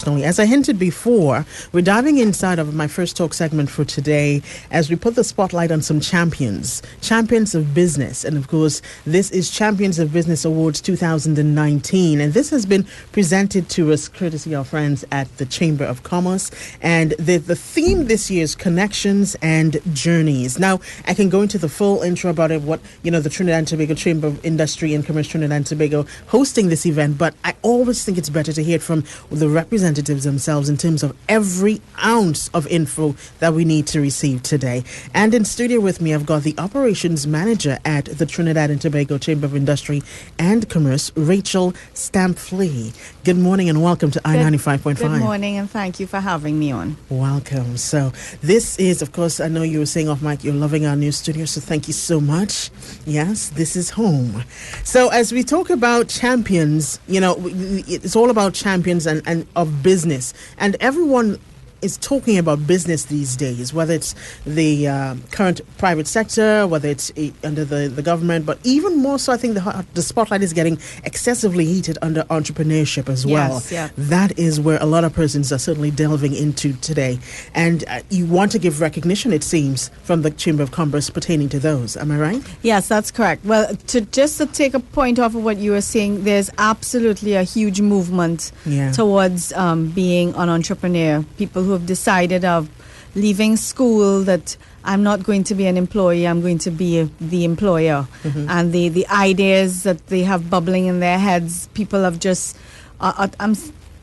As I hinted before, we're diving inside of my first talk segment for today as we put the spotlight on some champions of business. And of course, this is Champions of Business Awards 2019. And this has been presented to us courtesy of our friends at the Chamber of Commerce. And the theme this year is connections and journeys. Now, I can go into the full intro about it, what, the Trinidad and Tobago Chamber of Industry and Commerce Trinidad and Tobago hosting this event. But I always think it's better to hear it from the representatives themselves in terms of every ounce of info that we need to receive today. And in studio with me, I've got the operations manager at the Trinidad and Tobago Chamber of Industry and Commerce, Rachel Stampfli. Good morning and welcome to I95.5. Good morning and thank you for having me on. Welcome. So this is, of course, I know you were saying off mic, you're loving our new studio, so thank you so much. Yes, this is home. So as we talk about champions, it's all about champions and of business. And everyone is talking about business these days, whether it's the current private sector, whether it's under the government, but even more so, I think the spotlight is getting excessively heated under entrepreneurship as well. Yes, yeah. That is where a lot of persons are certainly delving into today. And you want to give recognition, it seems, from the Chamber of Commerce pertaining to those. Am I right? Yes, that's correct. Well, to take a point off of what you were saying, there's absolutely a huge movement towards being an entrepreneur. People who have decided of leaving school that I'm not going to be an employee, I'm going to be the employer. Mm-hmm. And the ideas that they have bubbling in their heads, people have just, I'm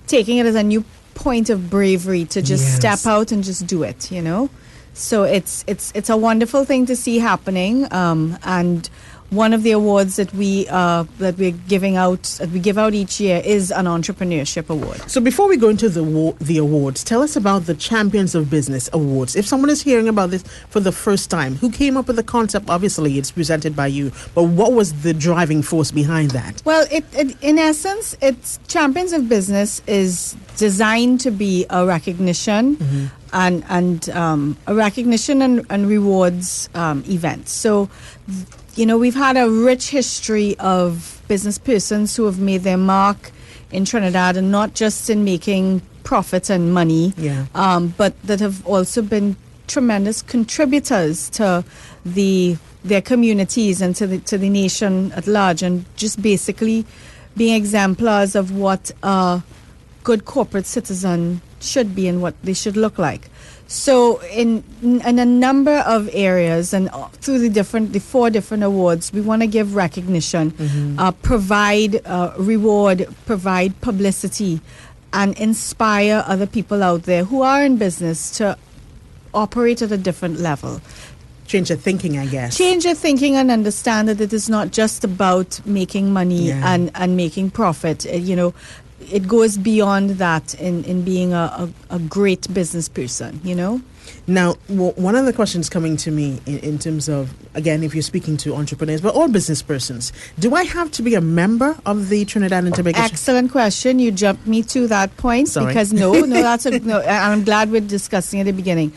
taking it as a new point of bravery to just step out and just do it, So it's a wonderful thing to see happening. And one of the awards that we give out each year is an entrepreneurship award. So before we go into the awards, tell us about the Champions of Business Awards. If someone is hearing about this for the first time, who came up with the concept? Obviously, it's presented by you, but what was the driving force behind that? Well, in essence, it's Champions of Business is designed to be a recognition. Mm-hmm. And a recognition and rewards event. So, we've had a rich history of business persons who have made their mark in Trinidad, and not just in making profits and money, but that have also been tremendous contributors to their communities and to the nation at large, and just basically being exemplars of what a good corporate citizen should be and what they should look like. So in a number of areas and through the 4 different awards, we want to give recognition, provide reward, provide publicity, and inspire other people out there who are in business to operate at a different level. Change your thinking, I guess. Change your thinking and understand that it is not just about making money and making profit. It goes beyond that in being a great business person, Now, one of the questions coming to me in terms of, again, if you're speaking to entrepreneurs, but all business persons, do I have to be a member of the Trinidad and Tobago? Excellent question. You jumped me to that point. Sorry. Because no, I'm glad we're discussing at the beginning.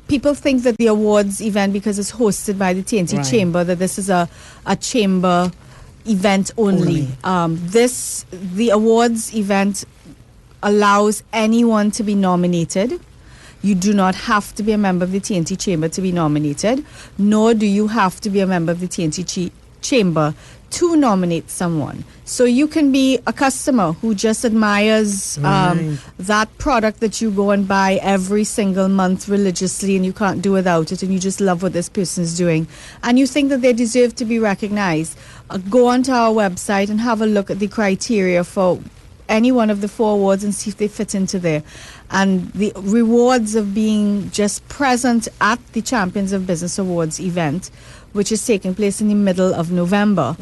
People think that the awards event, because it's hosted by the T&T Chamber, that this is a chamber event only. The awards event allows anyone to be nominated. You do not have to be a member of the T&T Chamber to be nominated, nor do you have to be a member of the T&T Chamber to nominate someone. So you can be a customer who just admires that product that you go and buy every single month religiously, and you can't do without it, and you just love what this person is doing, and you think that they deserve to be recognized. Go onto our website and have a look at the criteria for any one of the 4 awards and see if they fit into there. And the rewards of being just present at the Champions of Business Awards event, which is taking place in the middle of November,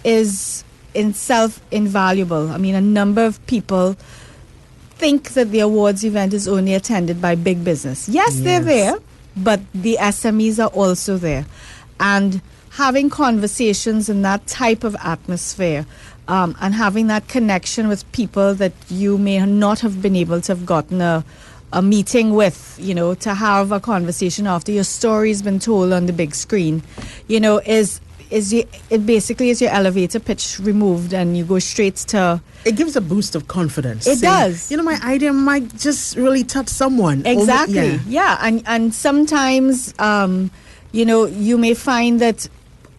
is in itself invaluable. I mean, a number of people think that the awards event is only attended by big business. Yes, they're there, but the SMEs are also there. And having conversations in that type of atmosphere, and having that connection with people that you may not have been able to have gotten a meeting with, to have a conversation after your story's been told on the big screen, is it basically is your elevator pitch removed, and you go straight to. It gives a boost of confidence. It does. You know, my idea might just really touch someone. Exactly. And sometimes, you may find that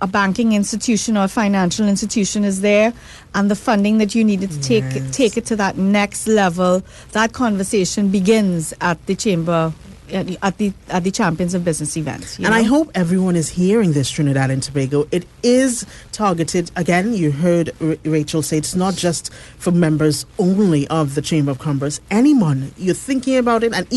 a banking institution or a financial institution is there, and the funding that you needed to take it to that next level. That conversation begins at the chamber. At the Champions of Business events. I hope everyone is hearing this, Trinidad and Tobago. It is targeted, again, you heard Rachel say, it's not just for members only of the Chamber of Commerce. Anyone, you're thinking about it, and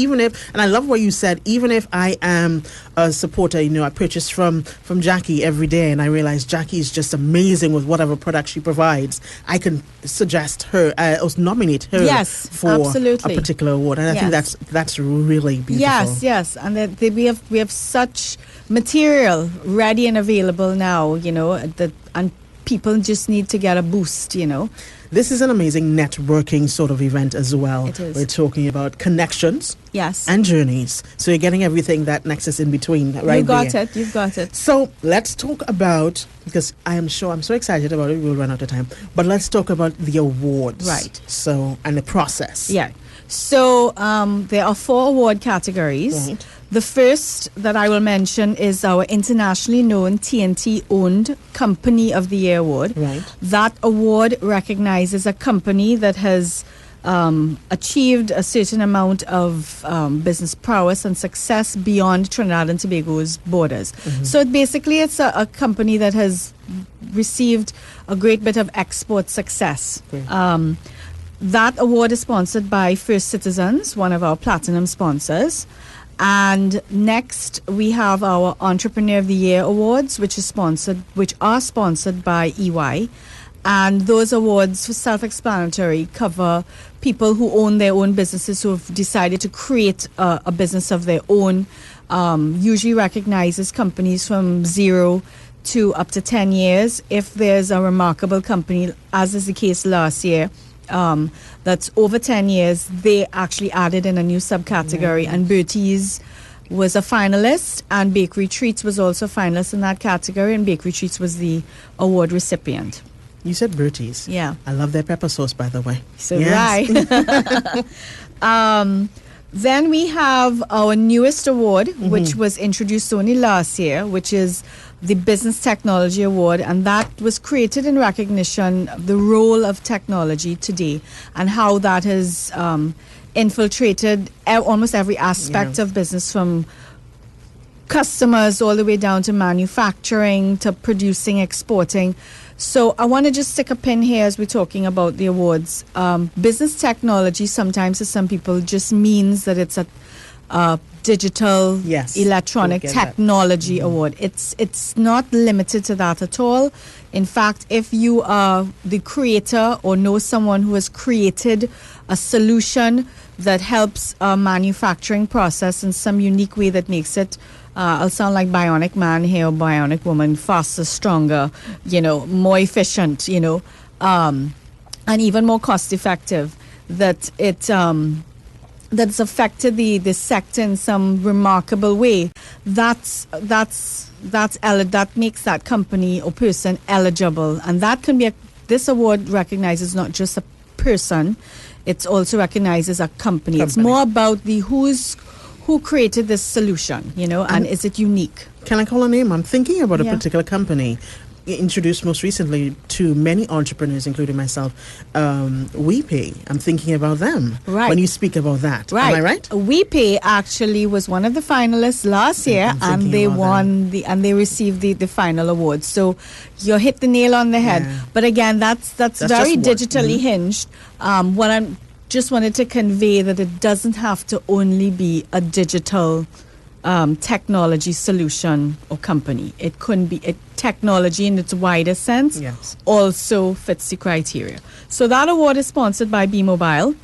I love what you said, even if I am a supporter, I purchase from Jackie every day, and I realize Jackie is just amazing with whatever product she provides, I can suggest her, or nominate her for absolutely. a particular award. And I think that's really beautiful. Yes, and we have such material ready and available now, and people just need to get a boost, This is an amazing networking sort of event as well. It is. We're talking about connections, yes, and journeys. So you're getting everything, that nexus in between, right? You've got it. So let's talk about, because I'm so excited about it, we'll run out of time. But let's talk about the awards, right? So, and the process. Yeah. So there are 4 award categories. Right. The first that I will mention is our internationally known T&T owned Company of the Year award. Right. That award recognizes a company that has achieved a certain amount of business prowess and success beyond Trinidad and Tobago's borders. Mm-hmm. So it's a company that has received a great bit of export success. That award is sponsored by First Citizens, one of our platinum sponsors. And next we have our Entrepreneur of the Year awards, which are sponsored by EY. And those awards, self-explanatory, cover people who own their own businesses, who have decided to create a business of their own. Usually recognizes companies from 0 to up to 10 years. If there's a remarkable company, as is the case last year, that's over 10 years, they actually added in a new subcategory, and Bertie's was a finalist, and Bakery Treats was also a finalist in that category, and Bakery Treats was the award recipient. You said Bertie's. Yeah. I love their pepper sauce, by the way. So yes. Right. Then we have our newest award, which was introduced only last year, which is the Business Technology Award, and that was created in recognition of the role of technology today and how that has infiltrated almost every aspect of business, from customers all the way down to manufacturing, to producing, exporting. So I want to just stick a pin here as we're talking about the awards. Business technology sometimes to some people just means that it's a digital, electronic technology award. It's not limited to that at all. In fact, if you are the creator or know someone who has created a solution that helps a manufacturing process in some unique way that makes it, I'll sound like Bionic Man here or Bionic Woman, faster, stronger, more efficient, and even more cost effective, that that's affected the sector in some remarkable way. That makes that company or person eligible, and that can be this award recognizes not just a person, it also recognizes a company. It's more about who created this solution, and is it unique? Can I call a name? I'm thinking about a particular company introduced most recently to many entrepreneurs, including myself. WePay. I'm thinking about them when you speak about that. Right. Am I right? WePay actually was one of the finalists last year, and they won and they received the final award. So you hit the nail on the head. Yeah. But again, that's very digitally hinged. What I just wanted to convey that it doesn't have to only be a digital technology solution or company. It couldn't be technology in its wider sense. Also fits the criteria. So that award is sponsored by B-Mobile.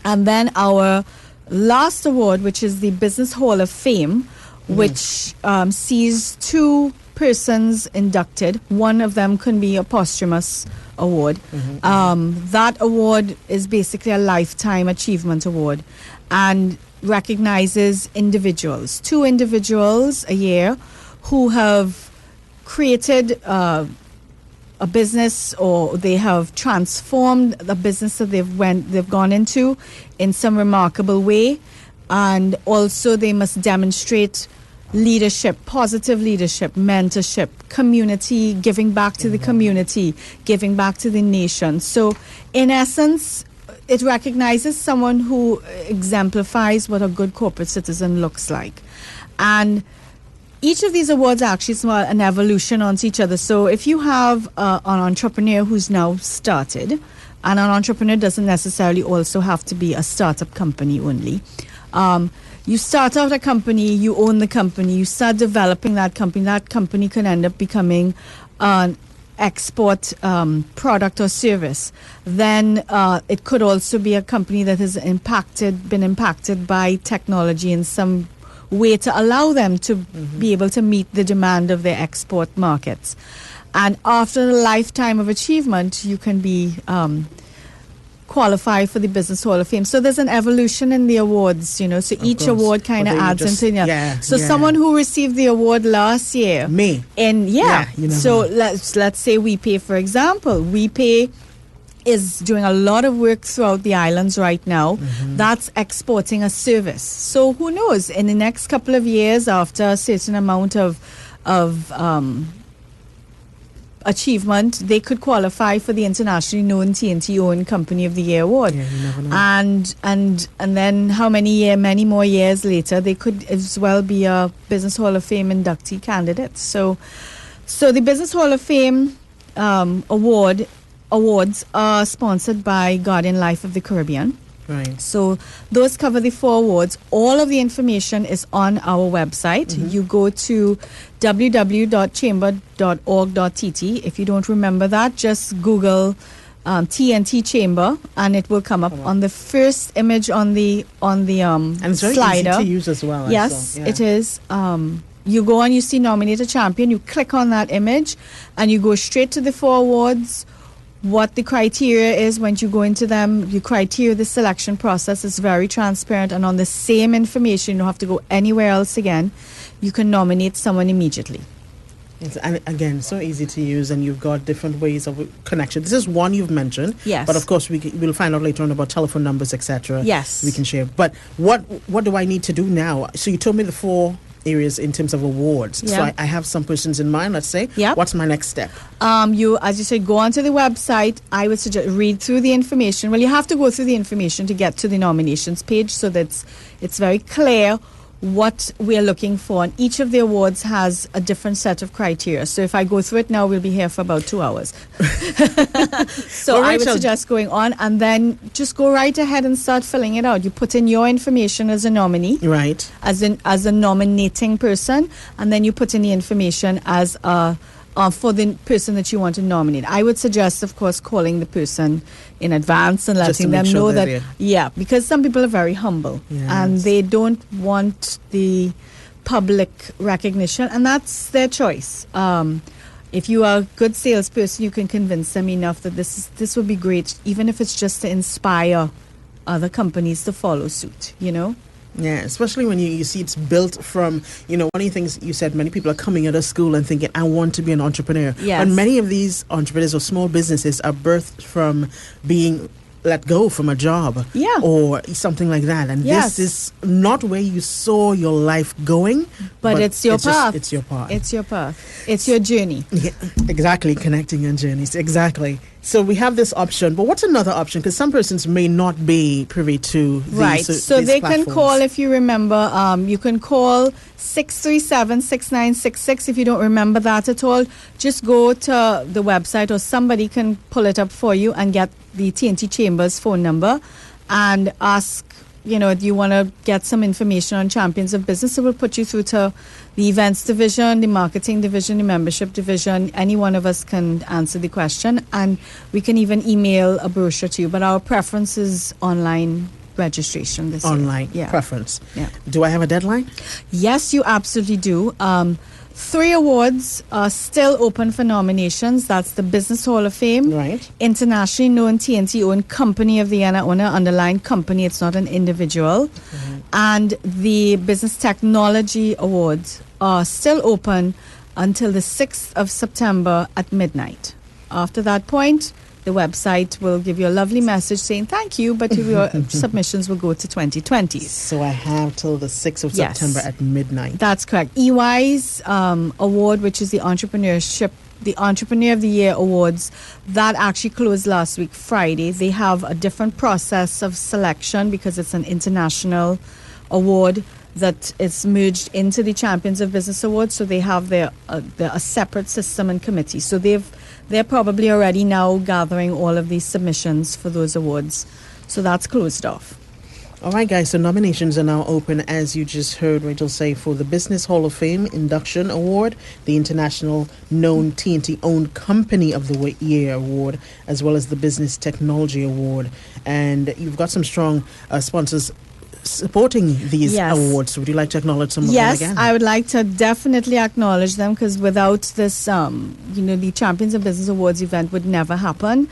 And then our last award, which is the Business Hall of Fame, which sees 2 persons inducted. One of them can be a posthumous award. That award is basically a lifetime achievement award and recognizes individuals, 2 individuals a year who have created a business, or they have transformed the business that they've gone into in some remarkable way, and also they must demonstrate leadership, positive leadership, mentorship, community, giving back to the community, giving back to the nation. So in essence, it recognizes someone who exemplifies what a good corporate citizen looks like. And each of these awards are actually an evolution onto each other. So if you have an entrepreneur who's now started, and an entrepreneur doesn't necessarily also have to be a startup company only. You start out a company, you own the company, you start developing that company can end up becoming an export product or service. Then it could also be a company that has been impacted by technology in some way to allow them to be able to meet the demand of their export markets. And after a lifetime of achievement, you can be qualify for the Business Hall of Fame. So there's an evolution in the awards, so each award kind of adds into the other. So someone who received the award last year, me, and so let's say WePay, for example. WePay is doing a lot of work throughout the islands right now. That's exporting a service. So who knows, in the next couple of years, after a certain amount of achievement, they could qualify for the internationally known T&T owned Company of the Year award. Yeah, you never know. And then many more years later, they could as well be a Business Hall of Fame inductee candidate. So the Business Hall of Fame awards are sponsored by Guardian Life of the Caribbean. Right. So those cover the 4 awards. All of the information is on our website. You go to www.chamber.org.tt. If you don't remember that, just Google T&T Chamber, and it will come up on the first image on the and it's very slider. easy to use as well. Yes, it is. You go on, you see Nominate a Champion, you click on that image, and you go straight to the 4 awards. What the criteria is when you go into them, the selection process is very transparent, and on the same information, you don't have to go anywhere else again. You can nominate someone immediately. And again, so easy to use, and you've got different ways of connection. This is one you've mentioned. Yes. But of course, we'll find out later on about telephone numbers, etc. Yes. We can share. But what do I need to do now? So you told me the 4 areas in terms of awards. Yeah. So I have some persons in mind, let's say. Yep. What's my next step? You, as you said, go onto the website. I would suggest read through the information. Well, you have to go through the information to get to the nominations page, so that it's very clear what we're looking for. And each of the awards has a different set of criteria. So if I go through it now, we'll be here for about 2 hours. So well, I Rachel, would suggest going on, and then just go right ahead and start filling it out. You put in your information as a nominee, right, as a nominating person, and then you put in the information as for the person that you want to nominate. I would suggest, of course, calling the person in advance and letting them know that, because some people are very humble, and they don't want the public recognition, and that's their choice. If you are a good salesperson, you can convince them enough that this would be great, even if it's just to inspire other companies to follow suit, Yeah, especially when you see it's built from, one of the things you said, many people are coming out of school and thinking, I want to be an entrepreneur. Yes. But many of these entrepreneurs or small businesses are birthed from being let go from a job or something like that. And this is not where you saw your life going. But it's your path. It's your path. It's your path. It's your journey. Yeah, exactly. Connecting your journeys. Exactly. So we have this option. But what's another option? Because some persons may not be privy to these, right. So they platforms. can call, if you remember, you can call 637-6966. If you don't remember that at all, just go to the website, or somebody can pull it up for you and get the T&T Chamber's phone number and ask, do you want to get some information on Champions of Business? It will put you through to the events division, the marketing division, the membership division. Any one of us can answer the question, and we can even email a brochure to you. But our preference is online registration this year. Preference. Yeah. Do I have a deadline? Yes, you absolutely do. 3 awards are still open for nominations. That's the Business Hall of Fame, right, internationally known T&T owned Company of the Year owner, underlined company, it's not an individual, and the Business Technology Awards are still open until the 6th of September at midnight. After that point, the website will give you a lovely message saying thank you, but your submissions will go to 2020. So I have till the 6th of Yes. September at midnight. That's correct. EY's award, which is the Entrepreneur of the Year Awards, that actually closed last week, Friday. They have a different process of selection because it's an international award that is merged into the Champions of Business Awards. So they have a separate system and committee. So they're probably already now gathering all of these submissions for those awards. So that's closed off. All right, guys, so nominations are now open, as you just heard Rachel say, for the Business Hall of Fame Induction Award, the International Known T&T Owned Company of the Year Award, as well as the Business Technology Award. And you've got some strong sponsors supporting these awards. Would you like to acknowledge some of them again? Yes, I would like to definitely acknowledge them, because without this, the Champions of Business Awards event would never happen.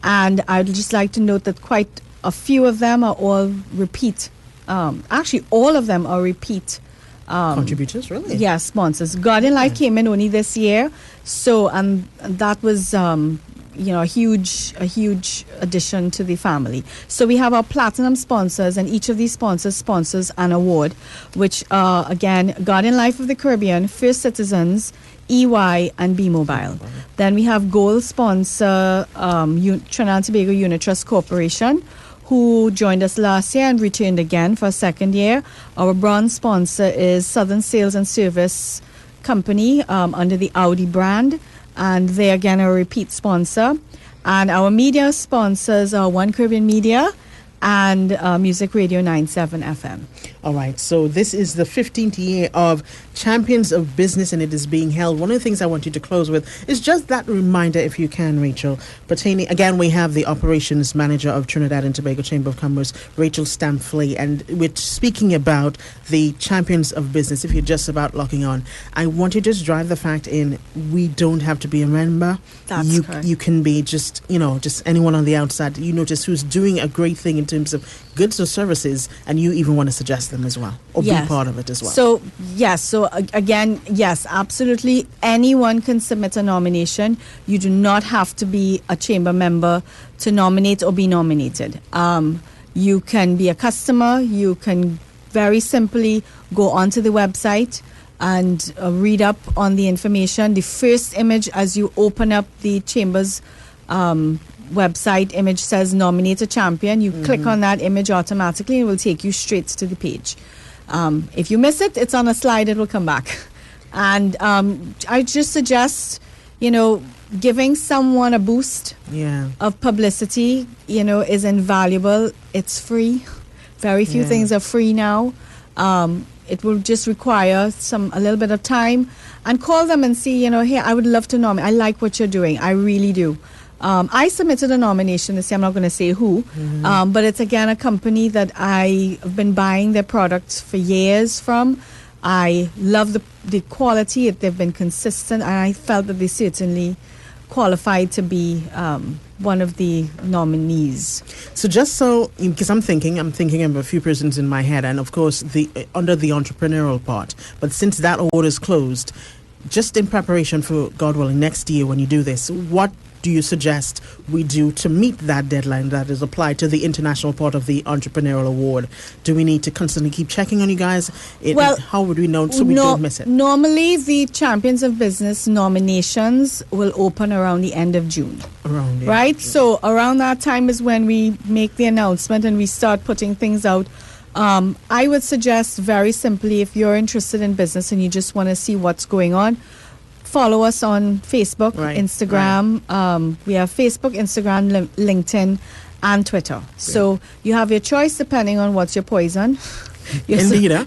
And I'd just like to note that quite a few of them are all repeat. Actually, all of them are repeat. Contributors, really? Yeah, sponsors. Guardian Life came in only this year. So, and that was, a huge addition to the family. So we have our platinum sponsors, and each of these sponsors an award, which are, again, Guardian Life of the Caribbean, First Citizens, EY, and B-Mobile. Then we have gold sponsor Trinidad and Tobago Unit Trust Corporation, who joined us last year and returned again for a second year. Our bronze sponsor is Southern Sales and Service Company under the Audi brand, and they again are a repeat sponsor. And our media sponsors are One Caribbean Media and Music Radio 97 FM. All right, so this is the 15th year of Champions of Business, and it is being held. One of the things I want you to close with is just that reminder, if you can, Rachel, pertaining, again, we have the Operations Manager of Trinidad and Tobago Chamber of Commerce, Rachel Stampfli, and we're speaking about the Champions of Business. If you're just about locking on, I want you to just drive the fact in, we don't have to be a member. That's correct. You can be just anyone on the outside, you notice who's doing a great thing in terms of goods or services, and you even want to suggest them as well, or be part of it as well. So, yes. So, again, yes, absolutely. Anyone can submit a nomination. You do not have to be a chamber member to nominate or be nominated. You can be a customer. You can very simply go onto the website and read up on the information. The first image as you open up the chamber's website image says nominate a champion. You click on that image automatically, and it will take you straight to the page. If you miss it, it's on a slide, it will come back. And I just suggest, giving someone a boost of publicity, is invaluable. It's free. Very few things are free now. It will just require a little bit of time, and call them and see, hey, I would love to nominate. I like what you're doing. I really do. I submitted a nomination this year. I'm not going to say who, but it's again a company that I've been buying their products for years from. I love the quality. They've been consistent, and I felt that they certainly qualified to be one of the nominees. So because I'm thinking of a few persons in my head, and of course under the entrepreneurial part. But since that award is closed, just in preparation for, God willing, next year when you do this, what do you suggest we do to meet that deadline that is applied to the international part of the entrepreneurial award? Do we need to constantly keep checking on you guys? How would we know so we don't miss it? Normally, the Champions of Business nominations will open around the end of June. Right? June. So around that time is when we make the announcement and we start putting things out. I would suggest very simply, if you're interested in business and you just want to see what's going on, follow us on Facebook, Instagram. We have Facebook, Instagram, LinkedIn, and Twitter. So you have your choice depending on what's your poison. Indeed, I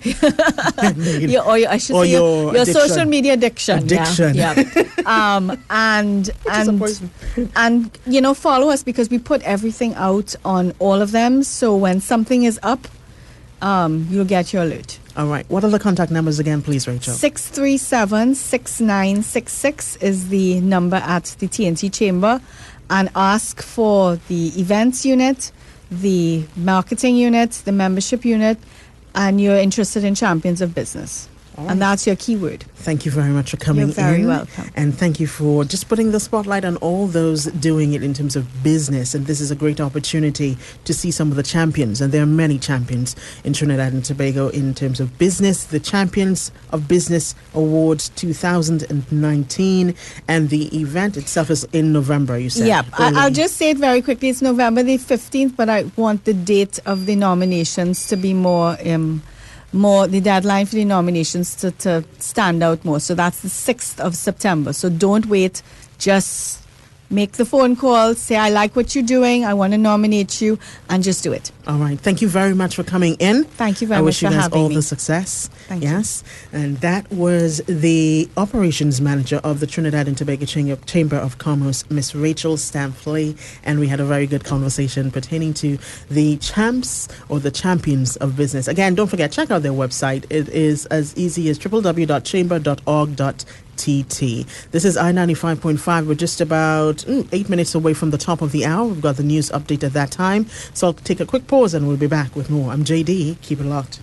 should say your social media addiction. Yeah. And follow us, because we put everything out on all of them. So when something is up, you'll get your alert. All right. What are the contact numbers again, please, Rachel? 637-6966 is the number at the T&T Chamber, and ask for the events unit, the marketing unit, the membership unit, and you're interested in Champions of Business. All right. And that's your keyword. Thank you very much for coming in. You're very welcome. And thank you for just putting the spotlight on all those doing it in terms of business. And this is a great opportunity to see some of the champions. And there are many champions in Trinidad and Tobago in terms of business. The Champions of Business Awards 2019. And the event itself is in November, you said. Yeah, I'll just say it very quickly. It's November the 15th, but I want the date of the nominations to be more the deadline for the nominations to stand out more. So that's the 6th of September. So don't wait. Just make the phone call. Say, I like what you're doing. I want to nominate you. And just do it. All right. Thank you very much for coming in. Thank you very much for having me. I wish you guys all the success. Thank you. Yes. And that was the operations manager of the Trinidad and Tobago Chamber of Commerce, Miss Rachel Stampfli. And we had a very good conversation pertaining to the champs or the champions of business. Again, don't forget, check out their website. It is as easy as www.chamber.org.tt. This is I95.5. We're just about 8 minutes away from the top of the hour. We've got the news update at that time. So I'll take a quick pause and we'll be back with more. I'm JD. Keep it locked.